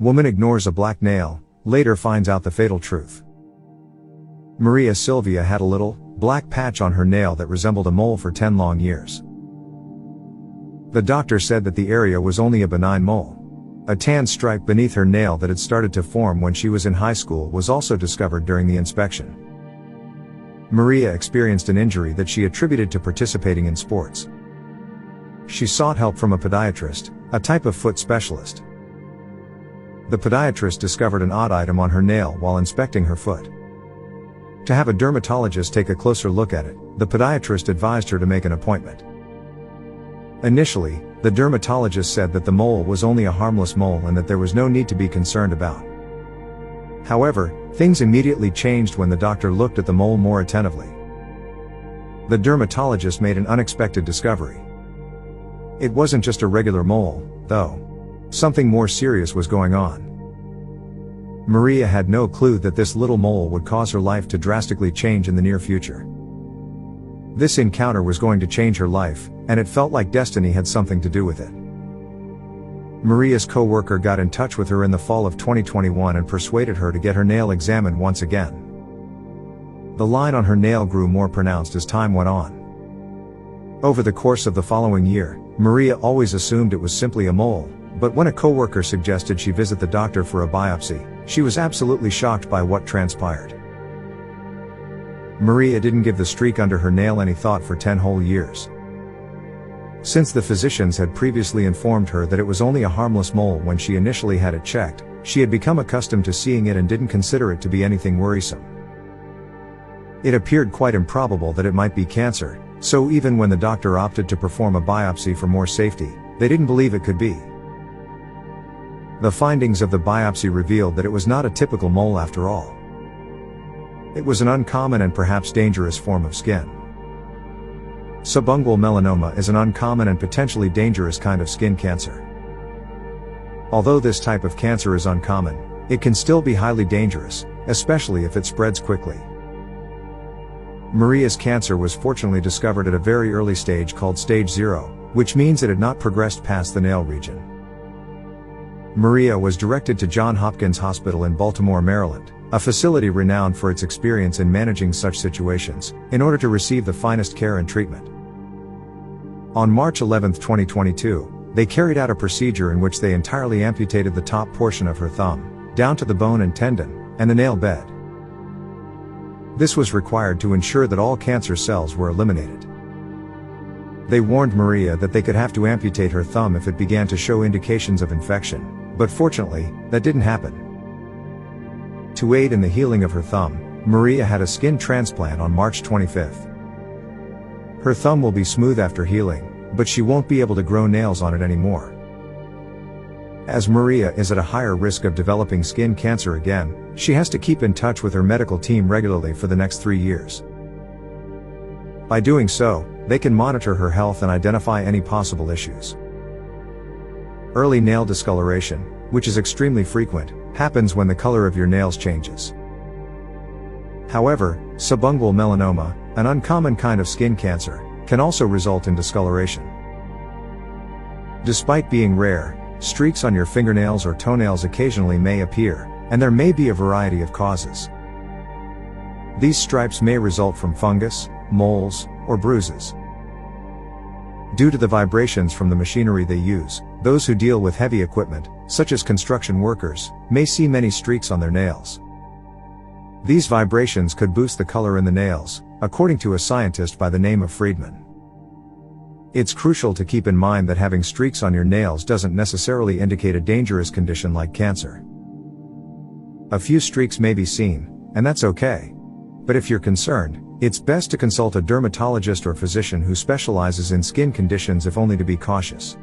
Woman ignores a black nail, later finds out the fatal truth. Maria Silvia had a little, black patch on her nail that resembled a mole for 10 long years. The doctor said that the area was only a benign mole. A tan stripe beneath her nail that had started to form when she was in high school was also discovered during the inspection. Maria experienced an injury that she attributed to participating in sports. She sought help from a podiatrist, a type of foot specialist. The podiatrist discovered an odd item on her nail while inspecting her foot. To have a dermatologist take a closer look at it, the podiatrist advised her to make an appointment. Initially, the dermatologist said that the mole was only a harmless mole and that there was no need to be concerned about. However, things immediately changed when the doctor looked at the mole more attentively. The dermatologist made an unexpected discovery. It wasn't just a regular mole, though. Something more serious was going on. Maria had no clue that this little mole would cause her life to drastically change in the near future. This encounter was going to change her life, and it felt like destiny had something to do with it. Maria's co-worker got in touch with her in the fall of 2021 and persuaded her to get her nail examined once again. The line on her nail grew more pronounced as time went on. Over the course of the following year, Maria always assumed it was simply a mole, but when a co-worker suggested she visit the doctor for a biopsy, she was absolutely shocked by what transpired. Maria didn't give the streak under her nail any thought for 10 whole years. Since the physicians had previously informed her that it was only a harmless mole when she initially had it checked, she had become accustomed to seeing it and didn't consider it to be anything worrisome. It appeared quite improbable that it might be cancer, so even when the doctor opted to perform a biopsy for more safety, they didn't believe it could be. The findings of the biopsy revealed that it was not a typical mole after all. It was an uncommon and perhaps dangerous form of skin. Subungual melanoma is an uncommon and potentially dangerous kind of skin cancer. Although this type of cancer is uncommon, it can still be highly dangerous, especially if it spreads quickly. Maria's cancer was fortunately discovered at a very early stage called stage 0, which means it had not progressed past the nail region. Maria was directed to Johns Hopkins Hospital in Baltimore, Maryland, a facility renowned for its experience in managing such situations, in order to receive the finest care and treatment. On March 11, 2022, they carried out a procedure in which they entirely amputated the top portion of her thumb, down to the bone and tendon, and the nail bed. This was required to ensure that all cancer cells were eliminated. They warned Maria that they could have to amputate her thumb if it began to show indications of infection, but fortunately, that didn't happen. To aid in the healing of her thumb, Maria had a skin transplant on March 25. Her thumb will be smooth after healing, but she won't be able to grow nails on it anymore. As Maria is at a higher risk of developing skin cancer again, she has to keep in touch with her medical team regularly for the next 3 years. By doing so, they can monitor her health and identify any possible issues. Early nail discoloration, which is extremely frequent, happens when the color of your nails changes. However, subungual melanoma, an uncommon kind of skin cancer, can also result in discoloration. Despite being rare, streaks on your fingernails or toenails occasionally may appear, and there may be a variety of causes. These stripes may result from fungus, moles, or bruises. Due to the vibrations from the machinery they use, those who deal with heavy equipment, such as construction workers, may see many streaks on their nails. These vibrations could boost the color in the nails, according to a scientist by the name of Friedman. It's crucial to keep in mind that having streaks on your nails doesn't necessarily indicate a dangerous condition like cancer. A few streaks may be seen, and that's okay. But if you're concerned, it's best to consult a dermatologist or physician who specializes in skin conditions if only to be cautious.